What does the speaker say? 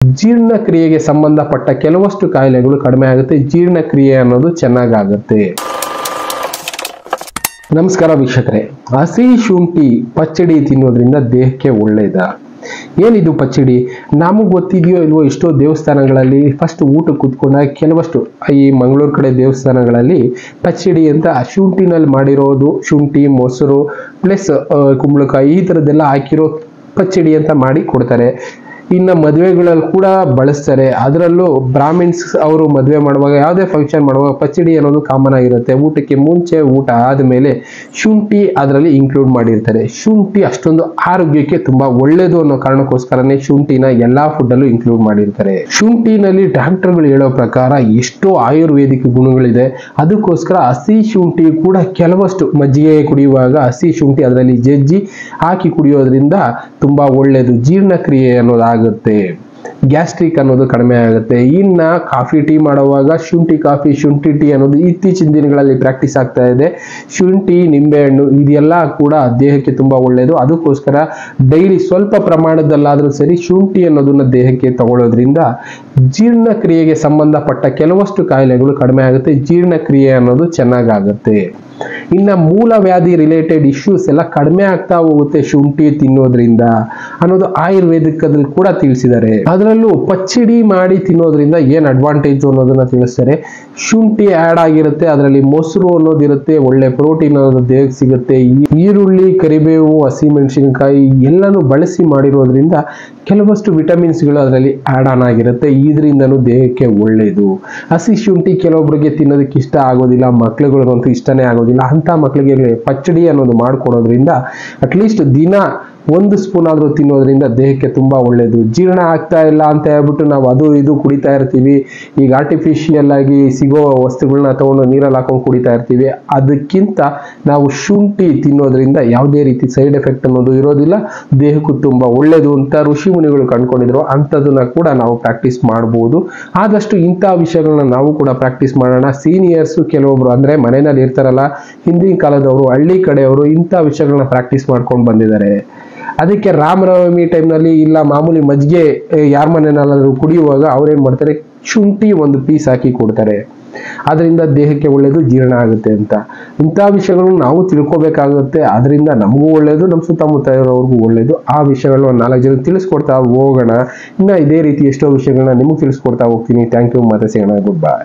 ಜೀರ್ಣಕ್ರಿಯೆಗೆ ಸಂಬಂಧಪಟ್ಟ ಕೆಲವಷ್ಟು ಕಾಯಿಲೆಗಳು ಕಡಿಮೆ ಆಗುತ್ತೆ. ಜೀರ್ಣಕ್ರಿಯೆ ಅನ್ನೋದು ಚೆನ್ನಾಗುತ್ತೆ. ನಮಸ್ಕಾರ ವೀಕ್ಷಕರೇ, ಹಸಿ ಶುಂಠಿ ಪಚ್ಚಡಿ ತಿನ್ನೋದ್ರಿಂದ ದೇಹಕ್ಕೆ ಒಳ್ಳೆಯದ? ಏನಿದು ಪಚ್ಚಡಿ? ನಮಗೆ ಗೊತ್ತಿದೆಯೋ ಇಲ್ವೋ, ಎಷ್ಟೋ ದೇವಸ್ಥಾನಗಳಲ್ಲಿ ಫಸ್ಟ್ ಊಟಕ್ಕೆ ಕೂತ್ಕೊಂಡಾಗ ಕೆಲವಷ್ಟು ಈ ಮಂಗಳೂರು ಕಡೆ ದೇವಸ್ಥಾನಗಳಲ್ಲಿ ಪಚ್ಚಡಿ ಅಂತ ಶುಂಠಿನಲ್ಲಿ ಮಾಡಿರೋದು, ಶುಂಠಿ ಮೊಸರು ಪ್ಲಸ್ ಕುಂಬಳಕಾಯಿ ಈ ಥರದ್ದೆಲ್ಲ ಹಾಕಿರೋ ಪಚ್ಚಡಿ ಅಂತ ಮಾಡಿ ಕೊಡ್ತಾರೆ. ಇನ್ನು ಮದುವೆಗಳಲ್ಲಿ ಕೂಡ ಬಳಸ್ತಾರೆ. ಅದರಲ್ಲೂ ಬ್ರಾಹ್ಮಿನ್ಸ್ ಅವರು ಮದುವೆ ಮಾಡುವಾಗ, ಯಾವುದೇ ಫಂಕ್ಷನ್ ಮಾಡುವಾಗ ಪಚ್ಚಡಿ ಅನ್ನೋದು ಕಾಮನ್ ಆಗಿರುತ್ತೆ. ಊಟಕ್ಕೆ ಮುಂಚೆ, ಊಟ ಆದಮೇಲೆ ಶುಂಠಿ ಅದರಲ್ಲಿ ಇನ್ಕ್ಲೂಡ್ ಮಾಡಿರ್ತಾರೆ. ಶುಂಠಿ ಅಷ್ಟೊಂದು ಆರೋಗ್ಯಕ್ಕೆ ತುಂಬಾ ಒಳ್ಳೇದು ಅನ್ನೋ ಕಾರಣಕ್ಕೋಸ್ಕರನೇ ಶುಂಠಿನ ಎಲ್ಲಾ ಫುಡ್ಡಲ್ಲೂ ಇನ್ಕ್ಲೂಡ್ ಮಾಡಿರ್ತಾರೆ. ಶುಂಠಿನಲ್ಲಿ ಡಾಕ್ಟರ್ಗಳು ಹೇಳೋ ಪ್ರಕಾರ ಎಷ್ಟೋ ಆಯುರ್ವೇದಿಕ್ ಗುಣಗಳಿದೆ. ಅದಕ್ಕೋಸ್ಕರ ಹಸಿ ಶುಂಠಿ ಕೂಡ ಕೆಲವಷ್ಟು ಮಜ್ಜಿಗೆ ಕುಡಿಯುವಾಗ ಹಸಿ ಶುಂಠಿ ಅದರಲ್ಲಿ ಜಜ್ಜಿ ಹಾಕಿ ಕುಡಿಯೋದ್ರಿಂದ ತುಂಬಾ ಒಳ್ಳೇದು. ಜೀರ್ಣಕ್ರಿಯೆ ಅನ್ನೋದು ಗ್ಯಾಸ್ಟ್ರಿಕ್ ಅನ್ನೋದು ಕಡಿಮೆ ಆಗುತ್ತೆ. ಇನ್ನ ಕಾಫಿ ಟೀ ಮಾಡುವಾಗ ಶುಂಠಿ ಕಾಫಿ, ಶುಂಠಿ ಟೀ ಅನ್ನೋದು ಇತ್ತೀಚಿನ ದಿನಗಳಲ್ಲಿ ಪ್ರಾಕ್ಟೀಸ್ ಆಗ್ತಾ ಇದೆ. ಶುಂಠಿ, ನಿಂಬೆಹಣ್ಣು ಇದೆಲ್ಲ ಕೂಡ ದೇಹಕ್ಕೆ ತುಂಬಾ ಒಳ್ಳೆಯದು. ಅದಕ್ಕೋಸ್ಕರ ಡೈಲಿ ಸ್ವಲ್ಪ ಪ್ರಮಾಣದಲ್ಲಾದ್ರೂ ಸರಿ ಶುಂಠಿ ಅನ್ನೋದನ್ನ ದೇಹಕ್ಕೆ ತಗೊಳ್ಳೋದ್ರಿಂದ ಜೀರ್ಣಕ್ರಿಯೆಗೆ ಸಂಬಂಧಪಟ್ಟ ಕೆಲವಷ್ಟು ಕಾಯಿಲೆಗಳು ಕಡಿಮೆ ಆಗುತ್ತೆ. ಜೀರ್ಣಕ್ರಿಯೆ ಅನ್ನೋದು ಚೆನ್ನಾಗುತ್ತೆ. ಇನ್ನ ಮೂಲವ್ಯಾಧಿ ರಿಲೇಟೆಡ್ ಇಶ್ಯೂಸ್ ಎಲ್ಲ ಕಡಿಮೆ ಆಗ್ತಾ ಹೋಗುತ್ತೆ ಶುಂಠಿ ತಿನ್ನೋದ್ರಿಂದ ಅನ್ನೋದು ಆಯುರ್ವೇದಿಕದಲ್ಲಿ ಕೂಡ ತಿಳಿಸಿದ್ದಾರೆ. ಅದರಲ್ಲೂ ಪಚ್ಚಡಿ ಮಾಡಿ ತಿನ್ನೋದ್ರಿಂದ ಏನ್ ಅಡ್ವಾಂಟೇಜ್ ಅನ್ನೋದನ್ನ ತಿಳಿಸ್ತಾರೆ. ಶುಂಠಿ ಆಡ್ ಆಗಿರುತ್ತೆ, ಅದರಲ್ಲಿ ಮೊಸರು ಅನ್ನೋದಿರುತ್ತೆ, ಒಳ್ಳೆ ಪ್ರೋಟೀನ್ ಅನ್ನೋದು ದೇಹಕ್ಕೆ ಸಿಗುತ್ತೆ. ಈರುಳ್ಳಿ, ಕರಿಬೇವು, ಹಸಿಮೆಣಸಿನಕಾಯಿ ಎಲ್ಲಾನು ಬಳಸಿ ಮಾಡಿರೋದ್ರಿಂದ ಕೆಲವಷ್ಟು ವಿಟಮಿನ್ಸ್ ಗಳು ಅದರಲ್ಲಿ ಆಡ್ ಆನ್ ಆಗಿರುತ್ತೆ. ಇದರಿಂದನೂ ದೇಹಕ್ಕೆ ಒಳ್ಳೆಯದು. ಹಸಿ ಶುಂಠಿ ಕೆಲವೊಬ್ಬರಿಗೆ ತಿನ್ನೋದಕ್ಕೆ ಇಷ್ಟ ಆಗೋದಿಲ್ಲ, ಮಕ್ಳುಗಳಿಗಂತೂ ಇಷ್ಟನೇ ಆಗೋದಿಲ್ಲ. ಅಂತ ಮಕ್ಕಳಿಗೆ ಪಚ್ಚಡಿ ಅನ್ನೋದು ಮಾಡ್ಕೊಡೋದ್ರಿಂದ ಅಟ್ಲೀಸ್ಟ್ ದಿನ 1 ಸ್ಪೂನ್ ಆದ್ರೂ ತಿನ್ನೋದ್ರಿಂದ ದೇಹಕ್ಕೆ ತುಂಬಾ ಒಳ್ಳೇದು. ಜೀರ್ಣ ಆಗ್ತಾ ಇಲ್ಲ ಅಂತ ಹೇಳ್ಬಿಟ್ಟು ನಾವು ಅದು ಇದು ಕುಡಿತಾ ಇರ್ತೀವಿ. ಈಗ ಆರ್ಟಿಫಿಷಿಯಲ್ ಆಗಿ ಸಿಗೋ ವಸ್ತುಗಳನ್ನ ತಗೊಂಡು ನೀರಲ್ಲಿ ಹಾಕೊಂಡು ಕುಡಿತಾ ಇರ್ತೀವಿ. ಅದಕ್ಕಿಂತ ನಾವು ಶುಂಠಿ ತಿನ್ನೋದ್ರಿಂದ ಯಾವುದೇ ರೀತಿ ಸೈಡ್ ಎಫೆಕ್ಟ್ ಅನ್ನೋದು ಇರೋದಿಲ್ಲ. ದೇಹಕ್ಕೂ ತುಂಬಾ ಒಳ್ಳೇದು ಅಂತ ಋಷಿ ಮುನಿಗಳು ಕಂಡುಕೊಂಡಿದ್ರು. ಅಂಥದನ್ನ ಕೂಡ ನಾವು ಪ್ರಾಕ್ಟೀಸ್ ಮಾಡಬಹುದು. ಆದಷ್ಟು ಇಂಥ ವಿಷಯಗಳನ್ನ ನಾವು ಕೂಡ ಪ್ರಾಕ್ಟೀಸ್ ಮಾಡೋಣ. ಸೀನಿಯರ್ಸ್ ಕೆಲವೊಬ್ರು ಅಂದ್ರೆ ಮನೆಯಲ್ಲಿ ಇರ್ತಾರಲ್ಲ, ಹಿಂದಿನ ಕಾಲದವರು, ಹಳ್ಳಿ ಕಡೆಯವರು ಇಂಥ ವಿಷಯಗಳನ್ನ ಪ್ರಾಕ್ಟೀಸ್ ಮಾಡ್ಕೊಂಡು ಬಂದಿದ್ದಾರೆ. ಅದಕ್ಕೆ ರಾಮನವಮಿ ಟೈಮ್ನಲ್ಲಿ ಇಲ್ಲ ಮಾಮೂಲಿ ಮಜ್ಜಿಗೆ ಯಾರ ಮನೆಯಲ್ಲಾದ್ರೂ ಕುಡಿಯುವಾಗ ಅವ್ರೇನ್ ಮಾಡ್ತಾರೆ, ಶುಂಠಿ 1 ಪೀಸ್ ಹಾಕಿ ಕೊಡ್ತಾರೆ. ಅದರಿಂದ ದೇಹಕ್ಕೆ ಒಳ್ಳೇದು, ಜೀರ್ಣ ಆಗುತ್ತೆ ಅಂತ. ಇಂಥ ವಿಷಯಗಳನ್ನು ನಾವು ತಿಳ್ಕೊಬೇಕಾಗುತ್ತೆ. ಅದರಿಂದ ನಮಗೂ ಒಳ್ಳೇದು, ನಮ್ಮ ಸುತ್ತಮುತ್ತ ಇರೋರ್ಗೂ ಒಳ್ಳೇದು. ಆ ವಿಷಯಗಳನ್ನ 4 ಜನ ತಿಳಿಸ್ಕೊಡ್ತಾ ಹೋಗೋಣ. ಇನ್ನ ಇದೇ ರೀತಿ ಎಷ್ಟೋ ವಿಷಯಗಳನ್ನ ನಿಮಗೆ ತಿಳಿಸ್ಕೊಡ್ತಾ ಹೋಗ್ತೀನಿ. Thank you. ಮತ್ತೆ ಸಿಗೋಣ. Good by.